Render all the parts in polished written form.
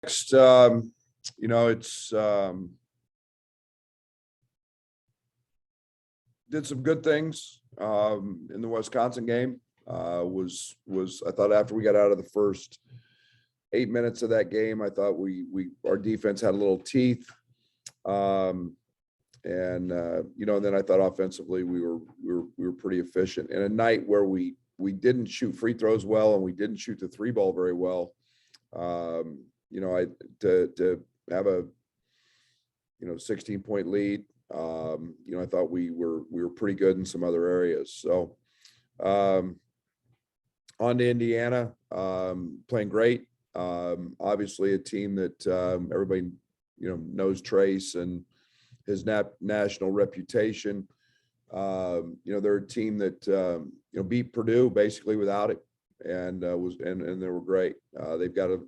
Next, it's did some good things in the Wisconsin game. Was I thought after we got out of the first 8 minutes of that game, I thought our defense had a little teeth. And then I thought offensively we were pretty efficient. And a night where we didn't shoot free throws well and we didn't shoot the three ball very well. To have a 16-point lead, I thought we were pretty good in some other areas. So on to Indiana, playing great. Obviously a team that everybody knows Trace and his national reputation. They're a team that beat Purdue basically without it, and they were great. They've got a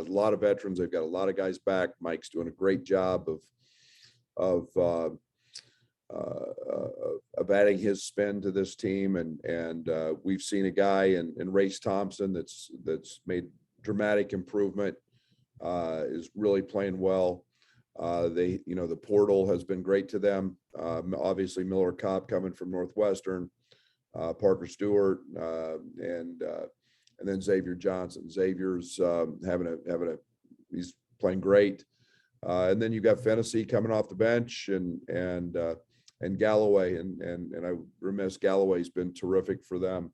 lot of veterans. They've got a lot of guys back. Mike's doing a great job of adding his spin to this team, and we've seen a guy in Race Thompson that's made dramatic improvement. Is really playing well. The portal has been great to them. Obviously Miller Kopp coming from Northwestern, Parker Stewart, and then Xavier Johnson. Xavier's he's playing great. And then you got Fennessy coming off the bench, and Galloway, and I remiss, Galloway's been terrific for them.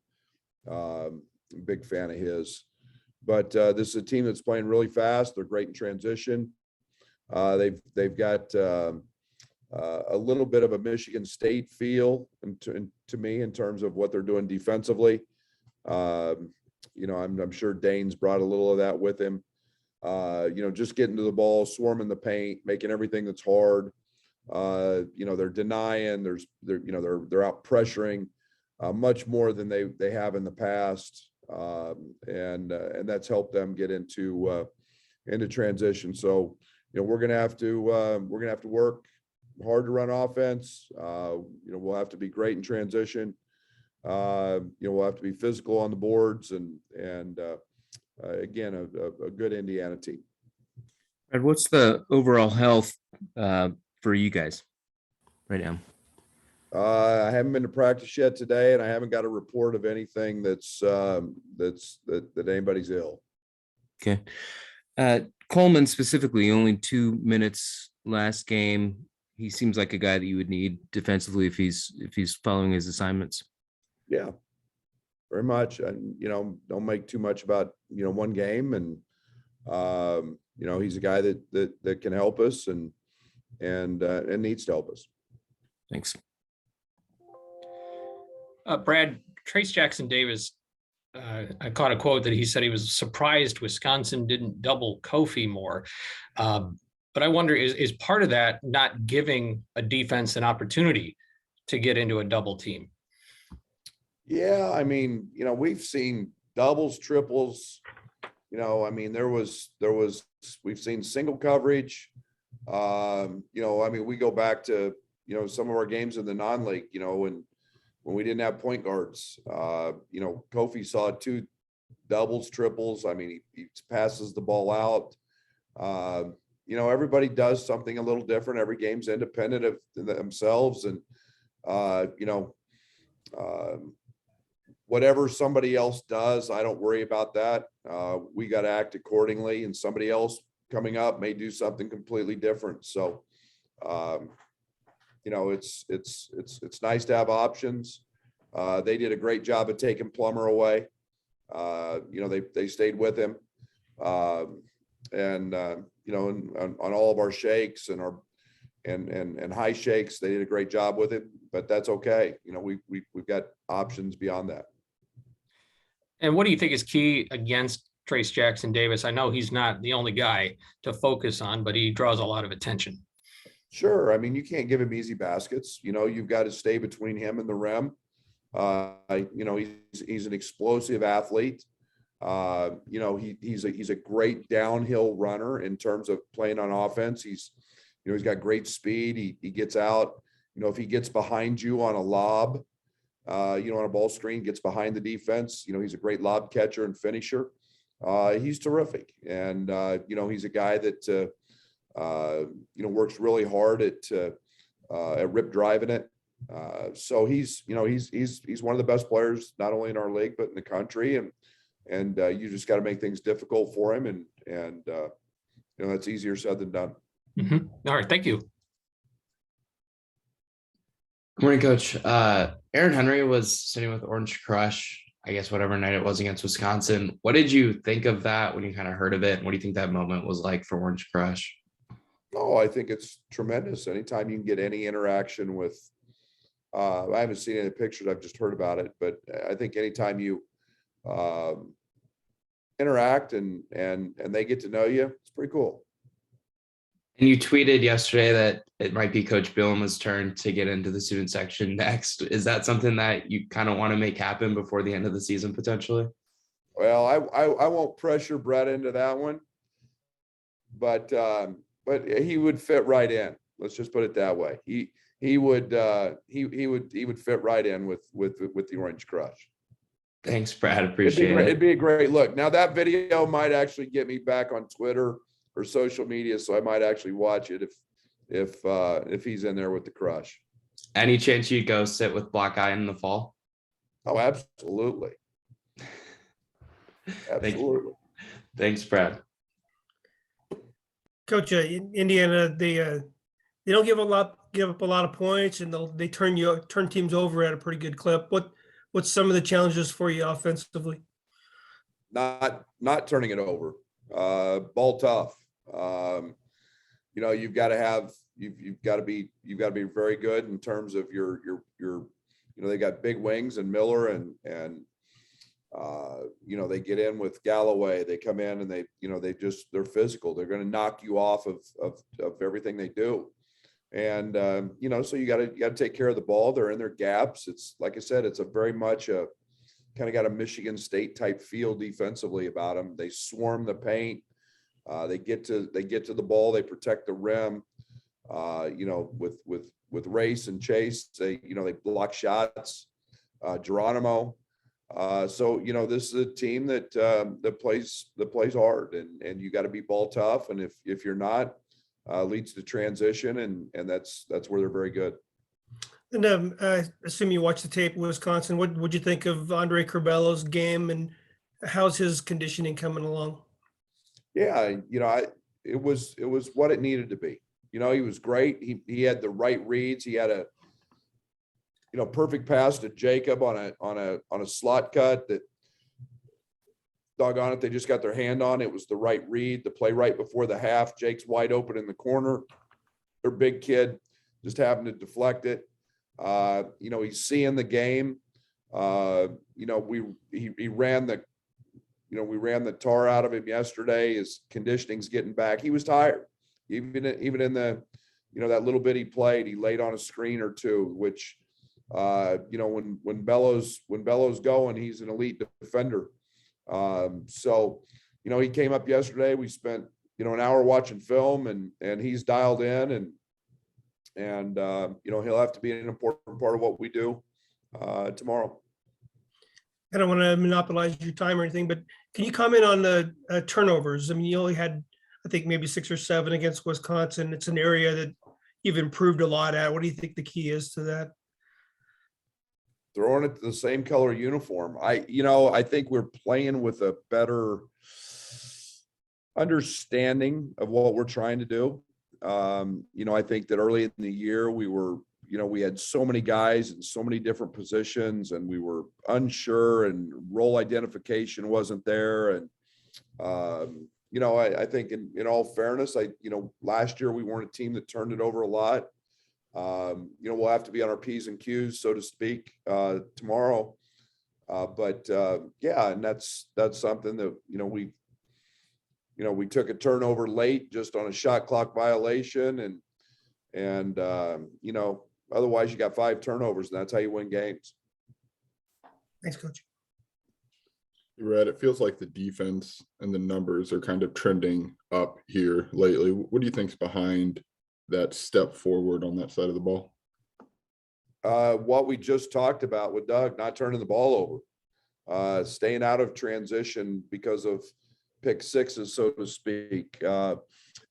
Big fan of his. But this is a team that's playing really fast. They're great in transition. They've got a little bit of a Michigan State feel to me in terms of what they're doing defensively. I'm sure Dane's brought a little of that with him. Just getting to the ball, swarming the paint, making everything that's hard. They're denying. They're out pressuring much more than they have in the past, and that's helped them get into transition. So we're gonna have to work hard to run offense. We'll have to be great in transition. We'll have to be physical on the boards, and again, a good Indiana team. Brad, what's the overall health for you guys right now? I haven't been to practice yet today, and I haven't got a report of anything that anybody's ill. Okay. Coleman specifically, only 2 minutes last game. He seems like a guy that you would need defensively if he's following his assignments. Yeah, very much. And don't make too much about one game, and he's a guy that can help us and needs to help us. Thanks. Brad, Trace Jackson Davis, I caught a quote that he said he was surprised Wisconsin didn't double Kofi more. But I wonder, is part of that not giving a defense an opportunity to get into a double team? Yeah, I mean, we've seen doubles, triples. We've seen single coverage. We go back to some of our games in the non-league, when we didn't have point guards. Kofi saw 2 doubles, triples. I mean, he passes the ball out. Everybody does something a little different. Every game's independent of themselves, and whatever somebody else does, I don't worry about that. We got to act accordingly, and somebody else coming up may do something completely different. So it's nice to have options. They did a great job of taking Plummer away. They stayed with him, and on all of our shakes and our and high shakes, they did a great job with it. But that's okay. We've got options beyond that. And what do you think is key against Trace Jackson Davis? I know he's not the only guy to focus on, but he draws a lot of attention. Sure. I mean, you can't give him easy baskets. You've got to stay between him and the rim. He's an explosive athlete. He's a great downhill runner in terms of playing on offense. He's got great speed. He gets out. If he gets behind you on a lob, on a ball screen, gets behind the defense, he's a great lob catcher and finisher. he's terrific. And, he's a guy that, works really hard at rip driving it. So he's one of the best players, not only in our league, but in the country. And you just got to make things difficult for him. And that's easier said than done. Mhm. All right. Thank you. Good morning, Coach. Aaron Henry was sitting with Orange Crush, I guess whatever night it was against Wisconsin. What did you think of that when you kind of heard of it? And what do you think that moment was like for Orange Crush? Oh, I think it's tremendous. Anytime you can get any interaction with, I haven't seen any pictures, I've just heard about it, but I think anytime you interact and they get to know you, it's pretty cool. And you tweeted yesterday that it might be Coach Bielema's turn to get into the student section next. Is that something that you kind of want to make happen before the end of the season potentially? Well, I won't pressure Brett into that one, but he would fit right in. Let's just put it that way. He would fit right in with the Orange Crush. Thanks, Brad. Appreciate it. It'd be a great look. Now that video might actually get me back on Twitter or social media, so I might actually watch it if he's in there with the Crush. Any chance you'd go sit with Black Eye in the fall? Oh, absolutely. Absolutely. Thanks, Brad. Coach, Indiana, they don't give up a lot of points, and they turn teams over at a pretty good clip. What's some of the challenges for you offensively? Not turning it over. Ball tough. You've got to be very good in terms of your they got big wings and Miller and they get in with Galloway. They come in and they're physical. They're going to knock you off of everything they do. And, so you got to take care of the ball. They're in their gaps. It's like I said, it's a very much a kind of got a Michigan State type feel defensively about them. They swarm the paint. They get to the ball. They protect the rim. With Race and Chase, they block shots. Geronimo. So this is a team that plays hard, and you got to be ball tough. And if you're not, leads to transition, and that's where they're very good. And I assume you watched the tape of Wisconsin. What would you think of Andre Curbello's game, and how's his conditioning coming along? Yeah, it was what it needed to be. He was great. He had the right reads. He had a perfect pass to Jacob on a slot cut that, doggone it, they just got their hand on. It was the right read. The play right before the half. Jake's wide open in the corner. Their big kid just happened to deflect it. He's seeing the game. We ran the tar out of him yesterday. His conditioning's getting back. He was tired. Even in the, that little bit he played, he laid on a screen or two, which, when Bellows going, he's an elite defender. So he came up yesterday. We spent, an hour watching film, and he's dialed in, and he'll have to be an important part of what we do tomorrow. I don't want to monopolize your time or anything, but can you comment on the turnovers? I mean, you only had, I think, maybe 6 or 7 against Wisconsin. It's an area that you've improved a lot at. What do you think the key is to that? Throwing it to the same color uniform. I think we're playing with a better understanding of what we're trying to do. I think that early in the year we had so many guys in so many different positions, and we were unsure, and role identification wasn't there. And, I think in all fairness, last year we weren't a team that turned it over a lot. We'll have to be on our P's and Q's, so to speak, tomorrow. And that's something that, we took a turnover late just on a shot clock violation, and otherwise you got 5 turnovers, and that's how you win games. Thanks, Coach. Brad, it feels like the defense and the numbers are kind of trending up here lately. What do you think's behind that step forward on that side of the ball? What we just talked about with Doug, not turning the ball over, staying out of transition because of pick sixes, so to speak. I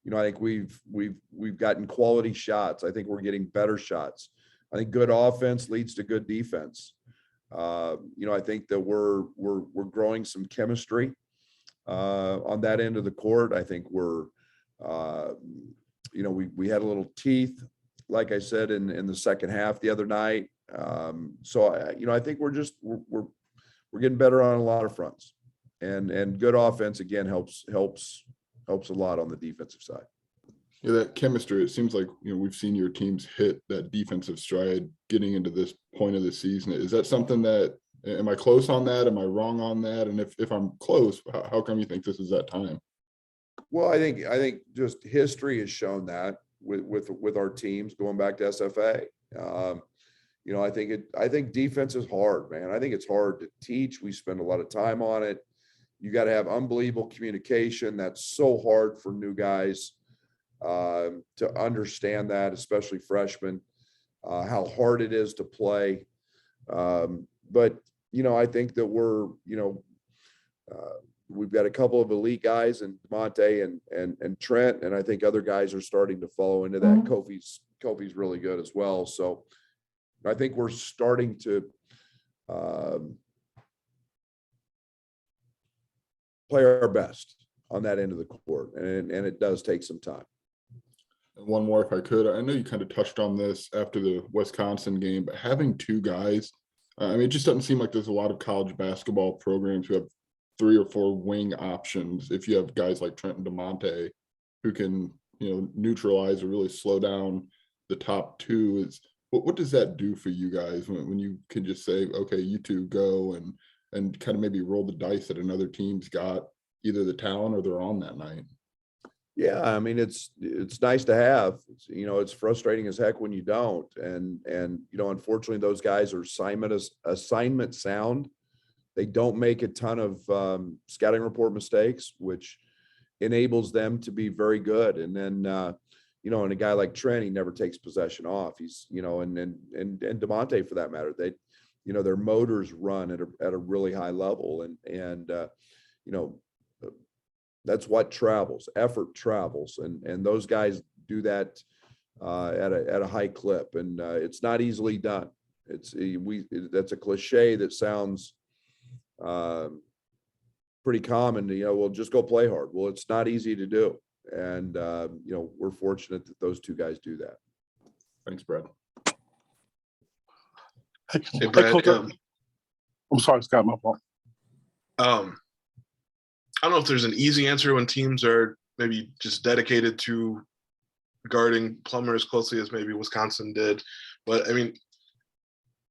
think we've gotten quality shots. I think we're getting better shots. I think good offense leads to good defense. I think that we're growing some chemistry on that end of the court. I think we're, we had a little teeth, like I said, in the second half the other night. I think we're getting better on a lot of fronts, and good offense again helps a lot on the defensive side. Yeah, that chemistry, it seems like, we've seen your teams hit that defensive stride getting into this point of the season. Is that something that, am I close on that? Am I wrong on that? And if I'm close, how come you think this is that time? Well, I think just history has shown that with our teams going back to SFA. I think defense is hard, man. I think it's hard to teach. We spend a lot of time on it. You got to have unbelievable communication. That's so hard for new guys to understand that, especially freshmen, how hard it is to play. But I think that we've got a couple of elite guys in Monte and Trent, and I think other guys are starting to follow into that. Kofi's really good as well. So I think we're starting to play our best on that end of the court, and it does take some time. And one more, if I could. I know you kind of touched on this after the Wisconsin game, but having two guys, it just doesn't seem like there's a lot of college basketball programs who have 3 or 4 wing options. If you have guys like Trent and DeMonte who can, neutralize or really slow down the top two, what does that do for you guys when you can just say, okay, you two go and kind of maybe roll the dice that another team's got either the talent or they're on that night? Yeah, I mean, it's nice to have. It's frustrating as heck when you don't. And unfortunately, those guys are assignment sound. They don't make a ton of scouting report mistakes, which enables them to be very good. And then and a guy like Trent, he never takes possession off. He's and DeMonte for that matter. They their motors run at a really high level, and that's what travels. Effort travels, and those guys do that at a high clip, and it's not easily done. That's a cliche that sounds pretty common. Well, just go play hard. Well, it's not easy to do, and we're fortunate that those two guys do that. Thanks, Brad. Hey, Brad, I'm sorry, Scott, my fault. I don't know if there's an easy answer when teams are maybe just dedicated to guarding Plummer as closely as maybe Wisconsin did. But I mean,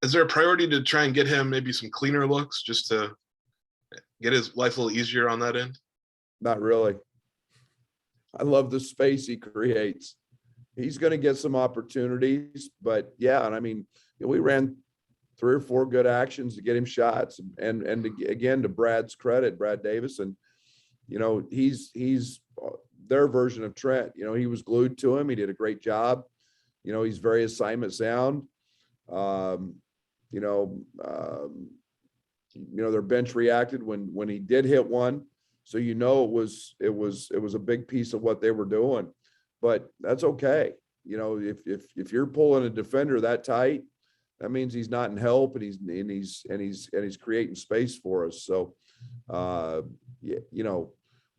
is there a priority to try and get him maybe some cleaner looks just to get his life a little easier on that end? Not really. I love the space he creates. He's going to get some opportunities, but yeah, and I mean, we ran 3 or 4 good actions to get him shots, and again, to Brad's credit, Brad Davis, and he's their version of Trent. He was glued to him. He did a great job. He's very assignment sound. Their bench reacted when he did hit one, so it was a big piece of what they were doing. But that's okay. If you're pulling a defender that tight, that means he's not in help, and he's creating space for us. So,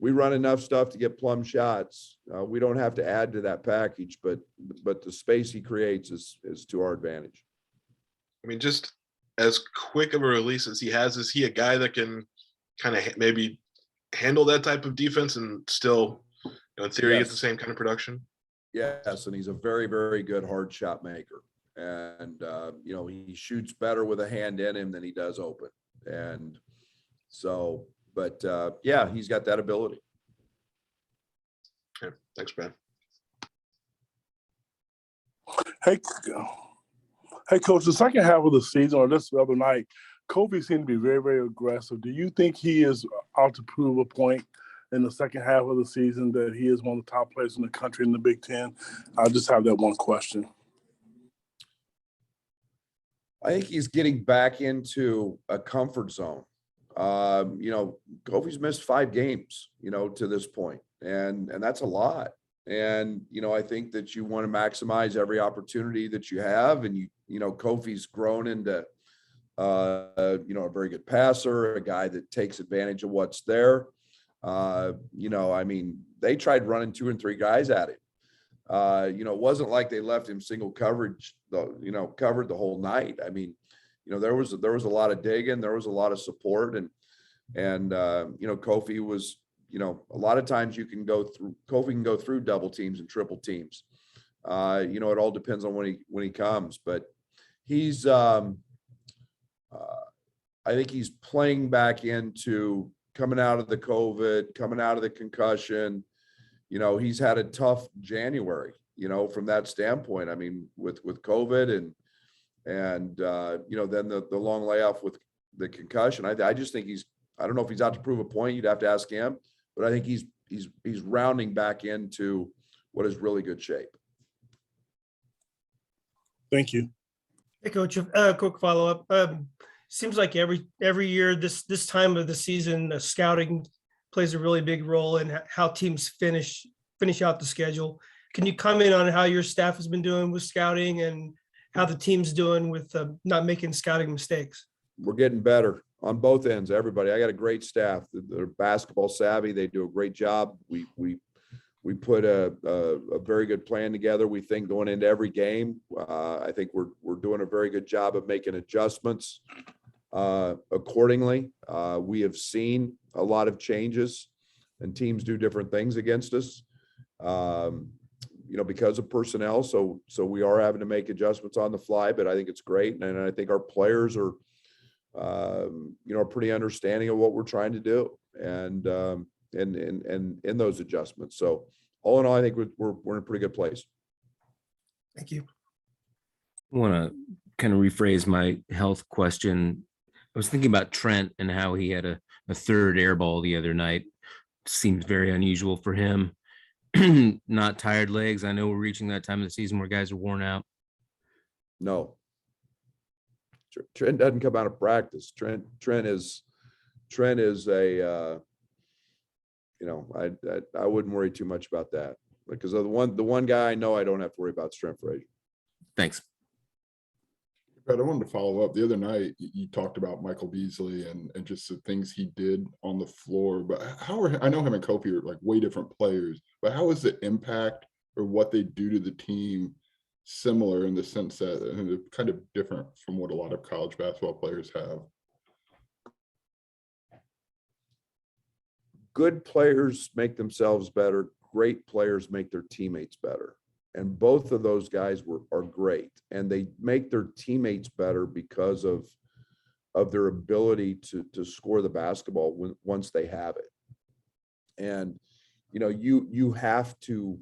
we run enough stuff to get plum shots. We don't have to add to that package, but the space he creates is to our advantage. I mean, just as quick of a release as he has, is he a guy that can kind of maybe handle that type of defense and still, in theory, get the same kind of production? Yes, and he's a very, very good hard shot maker. And, he shoots better with a hand in him than he does open. And so, but he's got that ability. Okay. Thanks, Brad. Hey, Coach, the second half of the season, or this other night, Kofi seemed to be very, very aggressive. Do you think he is out to prove a point in the second half of the season that he is one of the top players in the country in the Big Ten? I just have that one question. I think he's getting back into a comfort zone. Kofi's missed 5 games, to this point, and that's a lot. And, I think that you want to maximize every opportunity that you have. And Kofi's grown into, a very good passer, a guy that takes advantage of what's there. They tried running 2 and 3 guys at him. It wasn't like they left him single coverage, covered the whole night. There was a lot of digging, there was a lot of support, and Kofi was, a lot of times Kofi can go through double teams and triple teams. It all depends on when he comes, but he's, I think he's playing back into coming out of the COVID, coming out of the concussion. He's had a tough January, from that standpoint. With COVID and then the long layoff with the concussion. I just think I don't know if he's out to prove a point. You'd have to ask him, but I think he's rounding back into what is really good shape. Thank you. Hey, Coach, quick follow-up. Seems like every year this time of the season, scouting plays a really big role in how teams finish out the schedule. Can you comment on how your staff has been doing with scouting and how the team's doing with not making scouting mistakes? We're getting better on both ends. Everybody, I got a great staff. They're basketball savvy. They do a great job. We put a very good plan together. We think going into every game. I think we're doing a very good job of making adjustments accordingly. We have seen a lot of changes, and teams do different things against us, because of personnel. So we are having to make adjustments on the fly, but I think it's great. And I think our players are, pretty understanding of what we're trying to do and in those adjustments. So all in all, I think we're in a pretty good place. Thank you. I want to kind of rephrase my health question. I was thinking about Trent and how he had a third air ball the other night. Seems very unusual for him. Not tired legs. I know we're reaching that time of the season where guys are worn out. No. Trent doesn't come out of practice. Trent is a, I wouldn't worry too much about that, because of the one guy I know I don't have to worry about strength Frazier. Thanks. But I wanted to follow up. The other night, you talked about Michael Beasley and just the things he did on the floor. But I know him and Kofi are like way different players, but how is the impact or what they do to the team similar in the sense that they're kind of different from what a lot of college basketball players have? Good players make themselves better. Great players make their teammates better. And both of those guys are great, and they make their teammates better because of their ability to score the basketball once they have it. And you have to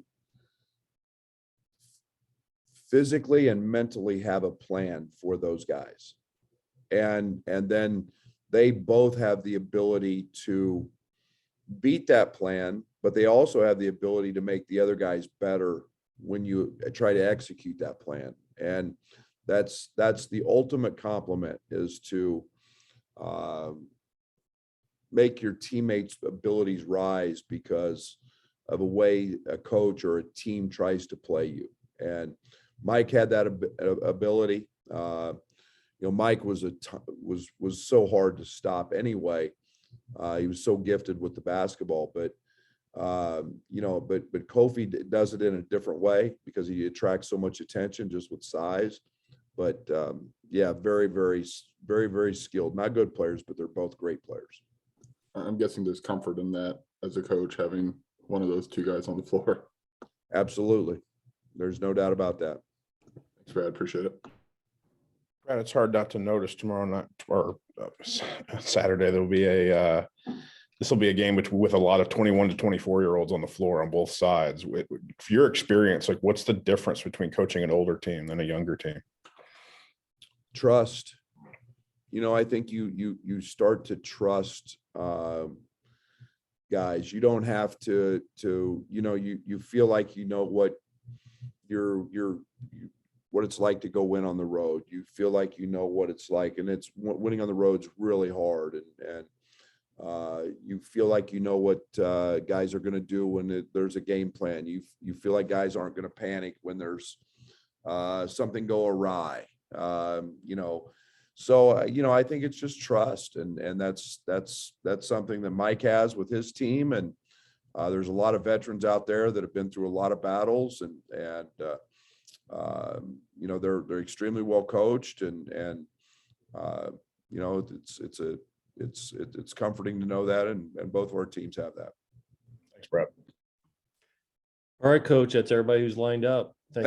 physically and mentally have a plan for those guys, and then they both have the ability to beat that plan, but they also have the ability to make the other guys better when you try to execute that plan. And that's the ultimate compliment, is to make your teammates' abilities rise because of a way a coach or a team tries to play you. And Mike had that ability. Mike was so hard to stop anyway. He was so gifted with the basketball, but Kofi does it in a different way because he attracts so much attention just with size. But very, very, very, very skilled. Not good players, but they're both great players. I'm guessing there's comfort in that as a coach, having one of those two guys on the floor. Absolutely. There's no doubt about that. Thanks, Brad. Appreciate it. Brad, it's hard not to notice tomorrow night or Saturday, there'll be this will be a game with a lot of 21 to 24-year-olds on the floor on both sides. With your experience, like, what's the difference between coaching an older team than a younger team? Trust. I think you start to trust guys. You don't have to you feel like what what it's like to go win on the road. You feel like what it's like, and it's winning on the road's really hard. And You feel like you know what guys are going to do when there's a game plan. You feel like guys aren't going to panic when there's something go awry. So I think it's just trust, and that's something that Mike has with his team, and there's a lot of veterans out there that have been through a lot of battles, and they're extremely well coached, and it's comforting to know that, and both of our teams have that. Thanks, Brad. All right, coach, that's everybody who's lined up. Thanks.